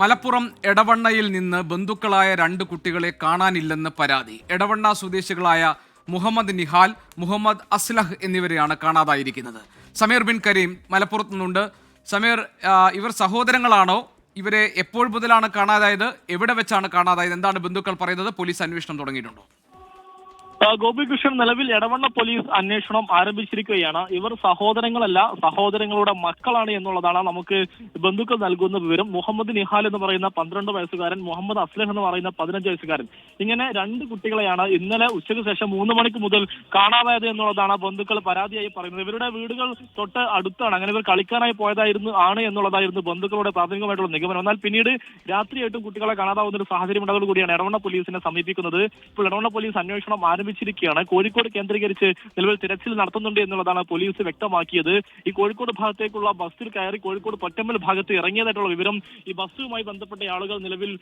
മലപ്പുറം എടവണ്ണയിൽ നിന്ന് ബന്ധുക്കളായ രണ്ട് കുട്ടികളെ കാണാനില്ലെന്ന് പരാതി. എടവണ്ണ സ്വദേശികളായ മുഹമ്മദ് നിഹാൽ, മുഹമ്മദ് അസ്ലഹ് എന്നിവരെയാണ് കാണാതായിരിക്കുന്നത്. സമീർ ബിൻ കരീം മലപ്പുറത്ത് നിന്നുണ്ട്. സമീർ, ഇവർ സഹോദരങ്ങളാണോ? ഇവരെ എപ്പോൾ മുതലാണ് കാണാതായത്? എവിടെ വെച്ചാണ് കാണാതായത്? എന്താണ് ബന്ധുക്കൾ പറയുന്നത്? പോലീസ് അന്വേഷണം തുടങ്ങിയിട്ടുണ്ടോ? ഗോപികൃഷ്ണൻ, നിലവിൽ എടവണ്ണ പോലീസ് അന്വേഷണം ആരംഭിച്ചിരിക്കുകയാണ്. ഇവർ സഹോദരങ്ങളല്ല, സഹോദരങ്ങളുടെ മക്കളാണ് എന്നുള്ളതാണ് നമുക്ക് ബന്ധുക്കൾ നൽകുന്ന വിവരം. മുഹമ്മദ് നിഹാൽ എന്ന് പറയുന്ന 12 വയസ്സുകാരൻ, മുഹമ്മദ് അസ്ലഹ് എന്ന് പറയുന്ന 15 വയസ്സുകാരൻ, ഇങ്ങനെ രണ്ട് കുട്ടികളെയാണ് ഇന്നലെ ഉച്ചയ്ക്ക് ശേഷം 3 മണിക്ക് മുതൽ കാണാതായത് എന്നുള്ളതാണ് ബന്ധുക്കൾ പരാതിയായി പറയുന്നത്. ഇവരുടെ വീടുകൾ തൊട്ട് അടുത്താണ്, അങ്ങനെ ഇവർ കളിക്കാനായി പോയതായിരുന്നു എന്നുള്ളതായിരുന്നു ബന്ധുക്കളുടെ പ്രാഥമികമായിട്ടുള്ള നിഗമനം. എന്നാൽ പിന്നീട് രാത്രിയായിട്ടും കുട്ടികളെ കാണാതാവുന്ന ഒരു സാഹചര്യം ഉണ്ടായതോടുകൂടിയാണ് എടവണ്ണ പോലീസിനെ സമീപിക്കുന്നത്. ഇപ്പോൾ എടവണ്ണ പോലീസ് അന്വേഷണം ആരംഭിച്ചിരിക്കുകയാണ്. കോഴിക്കോട് കേന്ദ്രീകരിച്ച് നിലവിൽ തിരച്ചിൽ നടത്തുന്നുണ്ട് എന്നുള്ളതാണ് പോലീസ് വ്യക്തമാക്കിയത്. ഈ കോഴിക്കോട് ഭാഗത്തേക്കുള്ള ബസ്സിൽ കയറി കോഴിക്കോട് പൊറ്റമ്മൽ ഭാഗത്ത് ഇറങ്ങിയതായിട്ടുള്ള വിവരം ഈ ബസ്സുമായി ബന്ധപ്പെട്ട ആളുകൾ നിലവിൽ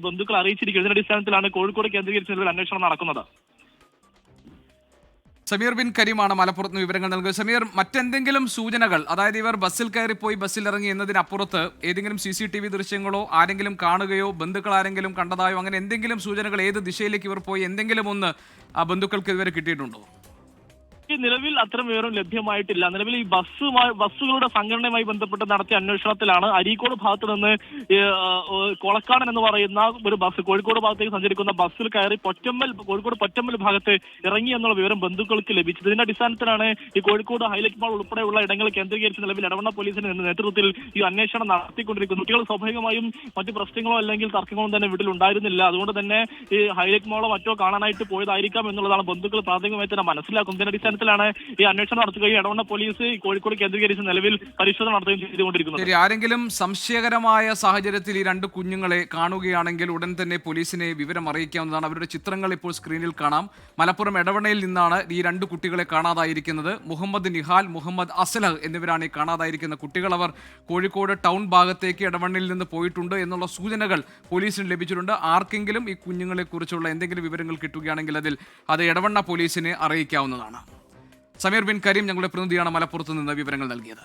ബന്ധുക്കൾ അറിയിച്ചിരിക്കുന്നത്. ഇതിന്റെ അടിസ്ഥാനത്തിലാണ് കോഴിക്കോട് കേന്ദ്രീകരിച്ച് നിലവിൽ അന്വേഷണം നടക്കുന്നത്. സമീർ ബിൻ കരീമാണ് മലപ്പുറത്ത് വിവരങ്ങൾ നൽകുന്നത്. സമീർ, മറ്റെന്തെങ്കിലും സൂചനകൾ, അതായത് ഇവർ ബസ്സിൽ കയറിപ്പോയി ബസ്സിൽ ഇറങ്ങി എന്നതിനപ്പുറത്ത് ഏതെങ്കിലും CCTV ദൃശ്യങ്ങളോ ആരെങ്കിലും കാണുകയോ ബന്ധുക്കൾ ആരെങ്കിലും കണ്ടതായോ അങ്ങനെ എന്തെങ്കിലും സൂചനകൾ, ഏത് ദിശയിലേക്ക് ഇവർ പോയി, എന്തെങ്കിലും ഒന്ന് ആ ബന്ധുക്കൾക്ക് ഇതുവരെ കിട്ടിയിട്ടുണ്ടോ? നിലവിൽ അത്തരം വിവരം ലഭ്യമായിട്ടില്ല. നിലവിൽ ഈ ബസ്സുകളുടെ സംഘടനയുമായി ബന്ധപ്പെട്ട് നടത്തിയ അന്വേഷണത്തിലാണ് അരീക്കോട് ഭാഗത്ത് നിന്ന് കൊളക്കാടൻ എന്ന് പറയുന്ന ഒരു ബസ് കോഴിക്കോട് ഭാഗത്തേക്ക് സഞ്ചരിക്കുന്ന ബസ്സിൽ കയറി കോഴിക്കോട് പൊറ്റമ്മൽ ഭാഗത്ത് ഇറങ്ങി എന്നുള്ള വിവരം ബന്ധുക്കൾക്ക് ലഭിച്ചത്. ഇതിന്റെ അടിസ്ഥാനത്തിലാണ് ഈ കോഴിക്കോട് ഹൈലൈറ്റ് മാൾ ഉൾപ്പെടെയുള്ള ഇടങ്ങൾ കേന്ദ്രീകരിച്ച് നിലവിൽ എടവണ്ണ പോലീസിന്റെ നേതൃത്വത്തിൽ ഈ അന്വേഷണം നടത്തിക്കൊണ്ടിരിക്കുന്നു. കുട്ടികൾ സ്വാഭാവികമായും മറ്റു പ്രശ്നങ്ങളോ അല്ലെങ്കിൽ തർക്കങ്ങളോ തന്നെ വീട്ടിൽ ഉണ്ടായിരുന്നില്ല. അതുകൊണ്ട് തന്നെ ഈ ഹൈലൈറ്റ് മാളോ മറ്റോ കാണാനായിട്ട് പോയതായിരിക്കാം എന്നുള്ളതാണ് ബന്ധുക്കൾ പ്രാഥമികമായി തന്നെ മനസ്സിലാക്കുന്നത്. ഇതിന്റെ അടിസ്ഥാനത്തിലാണ് ഈ അന്വേഷണം നടത്തുകയും എടവണ്ണ പോലീസ് കോഴിക്കോട് കേന്ദ്രീകരിച്ച് നിലവിൽ പരിശോധന നടത്തുകയും ചെയ്തുകൊണ്ടിരിക്കുന്നത്. ആരെങ്കിലും സംശയകരമായ സാഹചര്യത്തിൽ ഈ രണ്ട് കുഞ്ഞുങ്ങളെ കാണുകയാണെങ്കിൽ ഉടൻ തന്നെ പോലീസിനെ വിവരം അറിയിക്കാവുന്നതാണ്. അവരുടെ ചിത്രങ്ങൾ ഇപ്പോൾ സ്ക്രീനിൽ കാണാം. മലപ്പുറം എടവണ്ണയിൽ നിന്നാണ് ഈ രണ്ട് കുട്ടികളെ കാണാതായിരിക്കുന്നത്. മുഹമ്മദ് നിഹാൽ, മുഹമ്മദ് അസ്ലഹ് എന്നിവരാണ് ഈ കാണാതായിരിക്കുന്ന കുട്ടികൾ. അവർ കോഴിക്കോട് ടൗൺ ഭാഗത്തേക്ക് എടവണ്ണയിൽ നിന്ന് പോയിട്ടുണ്ട് എന്നുള്ള സൂചനകൾ പോലീസിന് ലഭിച്ചിട്ടുണ്ട്. ആർക്കെങ്കിലും ഈ കുഞ്ഞുങ്ങളെ കുറിച്ചുള്ള എന്തെങ്കിലും വിവരങ്ങൾ കിട്ടുകയാണെങ്കിൽ അത് എടവണ്ണ പോലീസിനെ അറിയിക്കാവുന്നതാണ്. സമീർ ബിൻ കരീം ഞങ്ങളുടെ പ്രതിനിധിയാണ് മലപ്പുറത്ത് നിന്ന് വിവരങ്ങൾ നൽകിയത്.